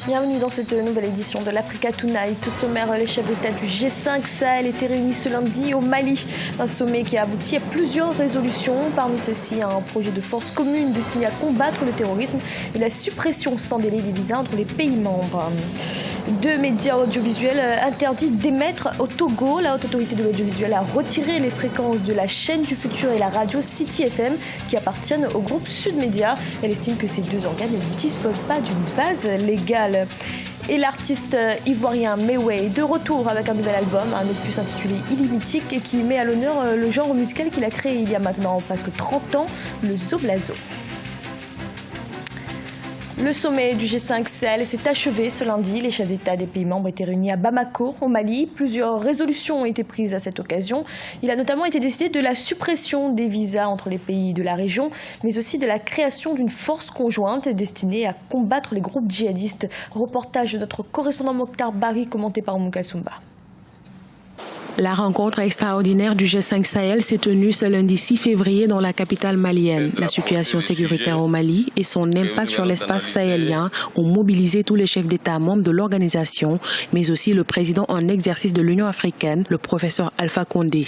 Bienvenue dans cette nouvelle édition de l'Africa Tonight. Au sommaire, les chefs d'État du G5 Sahel étaient réunis ce lundi au Mali. Un sommet qui a abouti à plusieurs résolutions. Parmi celles-ci, un projet de force commune destiné à combattre le terrorisme et la suppression sans délai des visas entre les pays membres. 2 médias audiovisuels interdits d'émettre au Togo. La haute autorité de l'audiovisuel a retiré les fréquences de la chaîne du futur et la radio City FM qui appartiennent au groupe Sud Média. Elle estime que ces deux organes ne disposent pas d'une base légale. Et l'artiste ivoirien Meway est de retour avec un nouvel album, un opus intitulé Illimitique et qui met à l'honneur le genre musical qu'il a créé il y a maintenant presque 30 ans, le Zoblazo. Le sommet du G5 Sahel s'est achevé ce lundi. Les chefs d'État des pays membres étaient réunis à Bamako, au Mali. Plusieurs résolutions ont été prises à cette occasion. Il a notamment été décidé de la suppression des visas entre les pays de la région, mais aussi de la création d'une force conjointe destinée à combattre les groupes djihadistes. Reportage de notre correspondant Mokhtar Bari, commenté par Mouka Soumba. La rencontre extraordinaire du G5 Sahel s'est tenue ce lundi 6 février dans la capitale malienne. La situation sécuritaire au Mali et son impact sur l'espace sahélien ont mobilisé tous les chefs d'État membres de l'organisation, mais aussi le président en exercice de l'Union africaine, le professeur Alpha Condé.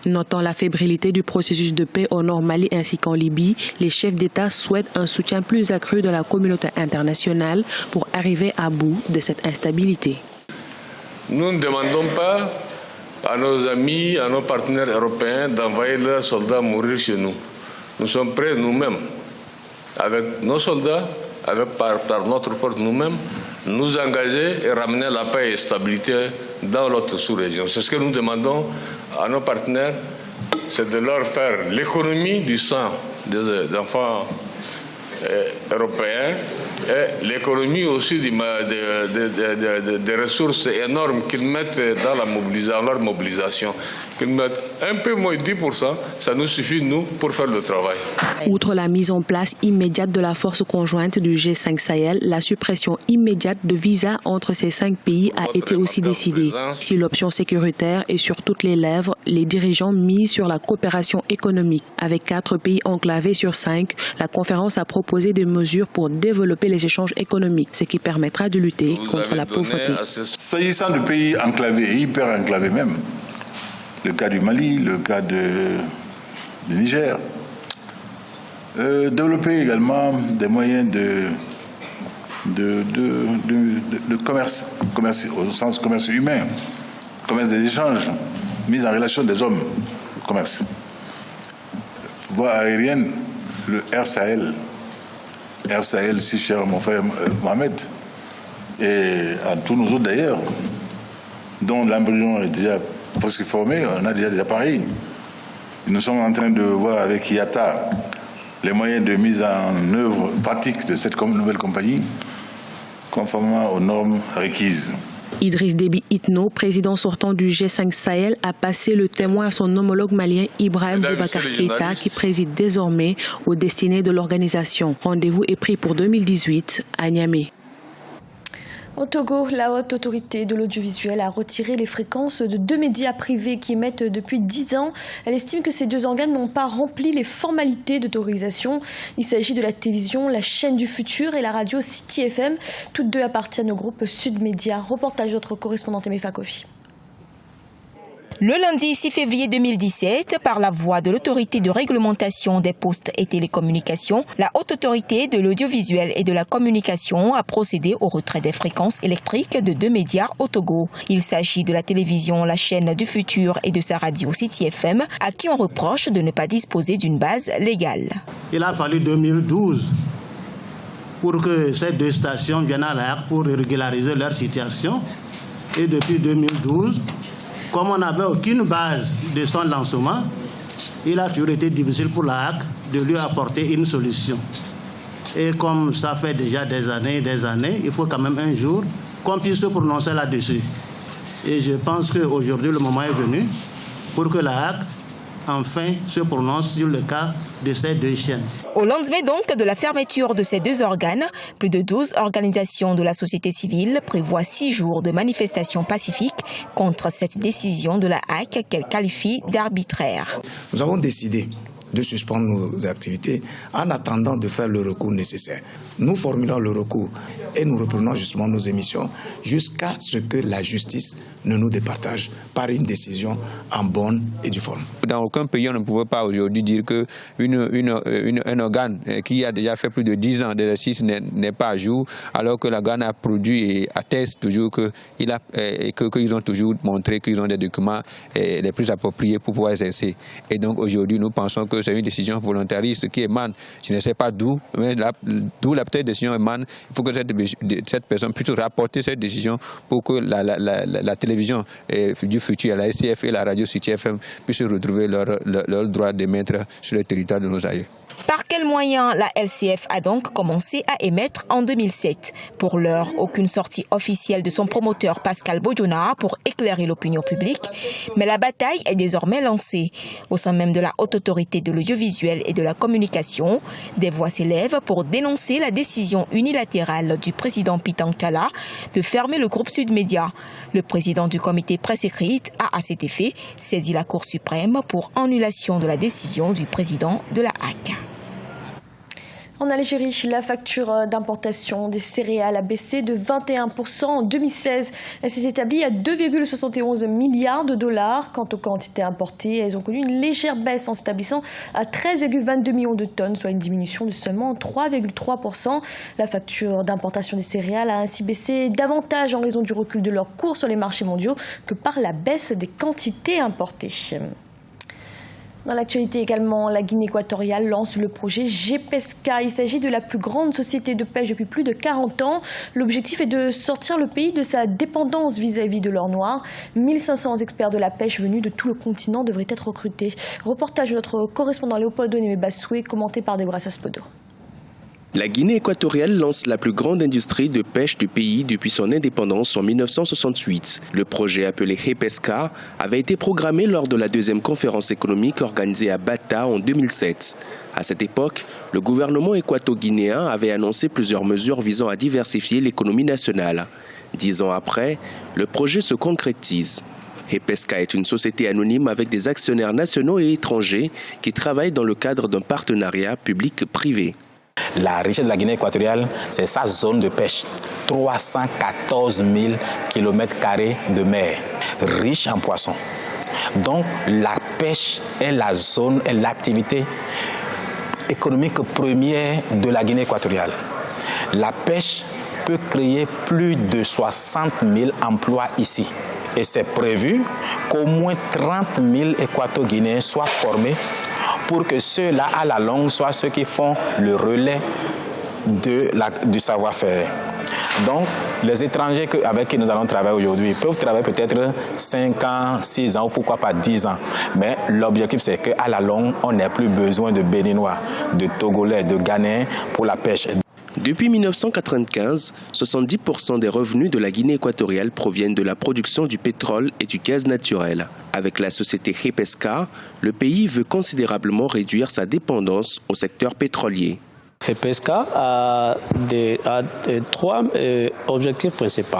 Notant la fébrilité du processus de paix au nord Mali ainsi qu'en Libye, les chefs d'État souhaitent un soutien plus accru de la communauté internationale pour arriver à bout de cette instabilité. Nous ne demandons pas à nos amis, à nos partenaires européens d'envoyer leurs soldats mourir chez nous. Nous sommes prêts nous-mêmes, avec nos soldats, par notre force nous-mêmes, nous engager et ramener la paix et la stabilité dans notre sous-région. C'est ce que nous demandons à nos partenaires, c'est de leur faire l'économie du sang des enfants européens et l'économie aussi des ressources énormes qu'ils mettent dans leur mobilisation. Qu'ils mettent un peu moins de 10%, ça nous suffit, nous, pour faire le travail. Outre la mise en place immédiate de la force conjointe du G5 Sahel, la suppression immédiate de visas entre ces 5 pays a été aussi décidée. Si l'option sécuritaire est sur toutes les lèvres, les dirigeants misent sur la coopération économique. Avec 4 pays enclavés sur 5, la conférence a proposé des mesures pour développer les échanges économiques, ce qui permettra de lutter contre la pauvreté. S'agissant de pays enclavés, hyper enclavés même, le cas du Mali, le cas du Niger, développer également des moyens de commerce au sens commerce humain, commerce des échanges, mise en relation des hommes, commerce. Voie aérienne, le Air Sahel, si cher mon frère Mohamed, et à tous nous autres d'ailleurs, dont l'embryon est déjà presque formé, on a déjà des appareils. Nous sommes en train de voir avec IATA les moyens de mise en œuvre pratique de cette nouvelle compagnie, conformément aux normes requises. Idriss Déby Itno, président sortant du G5 Sahel, a passé le témoin à son homologue malien Ibrahim Boubacar Keïta, qui préside désormais aux destinées de l'organisation. Rendez-vous est pris pour 2018 à Niamey. Au Togo, la haute autorité de l'audiovisuel a retiré les fréquences de 2 médias privés qui émettent depuis 10 ans. Elle estime que ces 2 organes n'ont pas rempli les formalités d'autorisation. Il s'agit de la télévision, la chaîne du futur et la radio City FM. Toutes 2 appartiennent au groupe Sud Média. Reportage de notre correspondante Emefa Kofi. Le lundi 6 février 2017, par la voix de l'autorité de réglementation des postes et télécommunications, la haute autorité de l'audiovisuel et de la communication a procédé au retrait des fréquences électriques de 2 médias au Togo. Il s'agit de la télévision, la chaîne du futur et de sa radio City FM, à qui on reproche de ne pas disposer d'une base légale. Il a fallu 2012 pour que ces 2 stations viennent à la HAC pour régulariser leur situation. Et depuis 2012, comme on n'avait aucune base de son lancement, il a toujours été difficile pour la HAC de lui apporter une solution. Et comme ça fait déjà des années, il faut quand même un jour qu'on puisse se prononcer là-dessus. Et je pense qu'aujourd'hui, le moment est venu pour que la HAC enfin se prononce sur le cas de ces 2 chaînes. Au lendemain donc de la fermeture de ces 2 organes, plus de 12 organisations de la société civile prévoient 6 jours de manifestations pacifiques contre cette décision de la HAC qu'elle qualifie d'arbitraire. Nous avons décidé de suspendre nos activités en attendant de faire le recours nécessaire. Nous formulons le recours et nous reprenons justement nos émissions jusqu'à ce que la justice ne nous départage par une décision en bonne et due forme. Dans aucun pays, on ne pouvait pas aujourd'hui dire qu'un organe qui a déjà fait plus de 10 ans d'exercice n'est pas à jour, alors que l'organe a produit et atteste toujours qu'ils ont toujours montré qu'ils ont des documents les plus appropriés pour pouvoir exercer. Et donc aujourd'hui, nous pensons que c'est une décision volontariste qui émane, je ne sais pas d'où, mais d'où la peut-être décision émane. Il faut que cette personne puisse rapporter cette décision pour que la télévision du futur, la SCF et la radio City FM puissent retrouver leur droit d'émettre sur le territoire de nos aïeux. Par quels moyens la LCF a donc commencé à émettre en 2007 ? Pour l'heure, aucune sortie officielle de son promoteur Pascal Bodjona pour éclairer l'opinion publique, mais la bataille est désormais lancée. Au sein même de la Haute Autorité de l'Audiovisuel et de la Communication, des voix s'élèvent pour dénoncer la décision unilatérale du président Pitang Tchala de fermer le groupe Sud Média. Le président du comité presse écrite a à cet effet saisi la Cour suprême pour annulation de la décision du président de la HAC. En Algérie, la facture d'importation des céréales a baissé de 21% en 2016. Elle s'est établie à 2,71 milliards de dollars. Quant aux quantités importées, elles ont connu une légère baisse en s'établissant à 13,22 millions de tonnes, soit une diminution de seulement 3,3%. La facture d'importation des céréales a ainsi baissé davantage en raison du recul de leur cours sur les marchés mondiaux que par la baisse des quantités importées. Dans l'actualité également, la Guinée équatoriale lance le projet GPESCA. Il s'agit de la plus grande société de pêche depuis plus de 40 ans. L'objectif est de sortir le pays de sa dépendance vis-à-vis de l'or noir. 1500 experts de la pêche venus de tout le continent devraient être recrutés. Reportage de notre correspondant Léopoldo Némé-Bassoué, commenté par Degracia Spodo. La Guinée équatoriale lance la plus grande industrie de pêche du pays depuis son indépendance en 1968. Le projet appelé GPESCA avait été programmé lors de la deuxième conférence économique organisée à Bata en 2007. À cette époque, le gouvernement équato-guinéen avait annoncé plusieurs mesures visant à diversifier l'économie nationale. 10 ans après, le projet se concrétise. GPESCA est une société anonyme avec des actionnaires nationaux et étrangers qui travaillent dans le cadre d'un partenariat public-privé. La richesse de la Guinée équatoriale, c'est sa zone de pêche. 314 000 km² de mer, riche en poissons. Donc la pêche est la zone, est l'activité économique première de la Guinée équatoriale. La pêche peut créer plus de 60 000 emplois ici. Et c'est prévu qu'au moins 30 000 Équato-Guinéens soient formés pour que ceux-là, à la longue, soient ceux qui font le relais du savoir-faire. Donc, les étrangers avec qui nous allons travailler aujourd'hui peuvent travailler peut-être 5 ans, 6 ans ou pourquoi pas 10 ans. Mais l'objectif, c'est qu'à la longue, on n'ait plus besoin de Béninois, de Togolais, de Ghanéens pour la pêche. Depuis 1995, 70% des revenus de la Guinée équatoriale proviennent de la production du pétrole et du gaz naturel. Avec la société GPESCA, le pays veut considérablement réduire sa dépendance au secteur pétrolier. GPESCA a 3 objectifs principaux.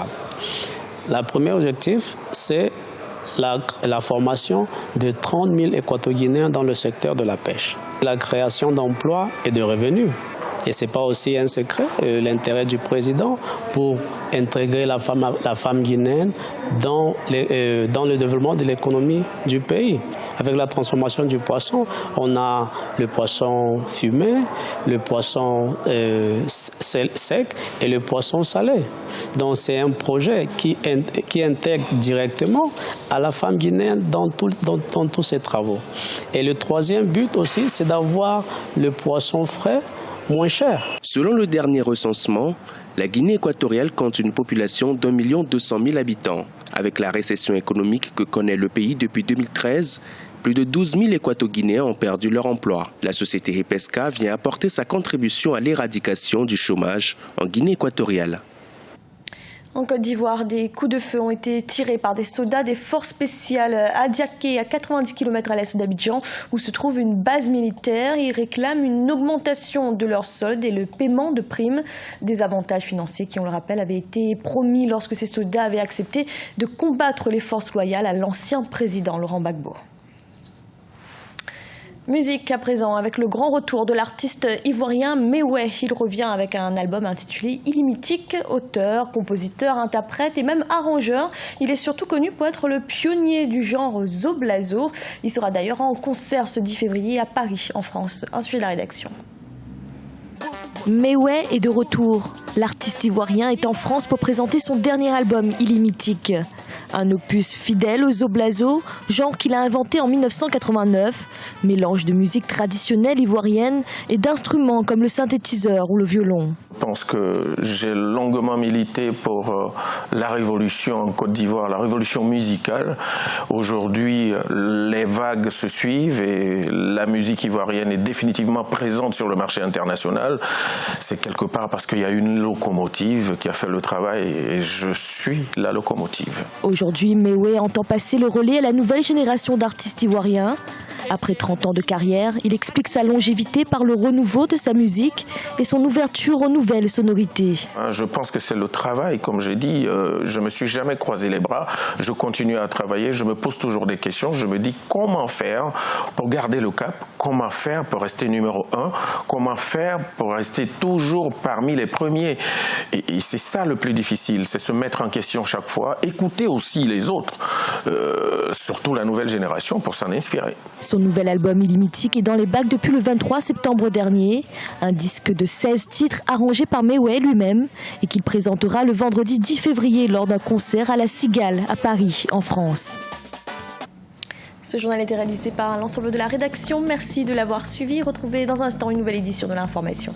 Le premier objectif, c'est la formation de 30 000 Équato-Guinéens dans le secteur de la pêche. La création d'emplois et de revenus. Et ce n'est pas aussi un secret, l'intérêt du président pour intégrer la femme guinéenne dans le développement de l'économie du pays. Avec la transformation du poisson, on a le poisson fumé, le poisson sec et le poisson salé. Donc c'est un projet qui intègre directement à la femme guinéenne dans tous ses travaux. Et le troisième but aussi, c'est d'avoir le poisson frais moins cher. Selon le dernier recensement, la Guinée équatoriale compte une population d'1 200 000 habitants. Avec la récession économique que connaît le pays depuis 2013, plus de 12 000 Équato-Guinéens ont perdu leur emploi. La société GPESCA vient apporter sa contribution à l'éradication du chômage en Guinée équatoriale. En Côte d'Ivoire, des coups de feu ont été tirés par des soldats des forces spéciales à Diaké, à 90 km à l'est d'Abidjan, où se trouve une base militaire. Ils réclament une augmentation de leur solde et le paiement de primes. Des avantages financiers qui, on le rappelle, avaient été promis lorsque ces soldats avaient accepté de combattre les forces loyales à l'ancien président Laurent Gbagbo. Musique à présent, avec le grand retour de l'artiste ivoirien Mewé. Il revient avec un album intitulé Illimitique. Auteur, compositeur, interprète et même arrangeur. Il est surtout connu pour être le pionnier du genre Zoblazo. Il sera d'ailleurs en concert ce 10 février à Paris, en France. Un sujet de la rédaction. Mewé est de retour. L'artiste ivoirien est en France pour présenter son dernier album Illimitique. Un opus fidèle au Zoblazo, genre qu'il a inventé en 1989, mélange de musique traditionnelle ivoirienne et d'instruments comme le synthétiseur ou le violon. Je pense que j'ai longuement milité pour la révolution en Côte d'Ivoire, la révolution musicale. Aujourd'hui, les vagues se suivent et la musique ivoirienne est définitivement présente sur le marché international. C'est quelque part parce qu'il y a une locomotive qui a fait le travail et je suis la locomotive. Aujourd'hui, Mewé entend passer le relais à la nouvelle génération d'artistes ivoiriens. Après 30 ans de carrière, il explique sa longévité par le renouveau de sa musique et son ouverture aux nouvelles sonorités. Je pense que c'est le travail, comme j'ai dit. Je ne me suis jamais croisé les bras. Je continue à travailler. Je me pose toujours des questions. Je me dis comment faire pour garder le cap, comment faire pour rester numéro 1, comment faire pour rester toujours parmi les premiers. Et c'est ça le plus difficile, c'est se mettre en question chaque fois, écouter aussi les autres, surtout la nouvelle génération, pour s'en inspirer. Son nouvel album Illimitique est dans les bacs depuis le 23 septembre dernier. Un disque de 16 titres arrangé par Mewé lui-même et qu'il présentera le vendredi 10 février lors d'un concert à la Cigale à Paris, en France. Ce journal a été réalisé par l'ensemble de la rédaction. Merci de l'avoir suivi. Retrouvez dans un instant une nouvelle édition de l'information.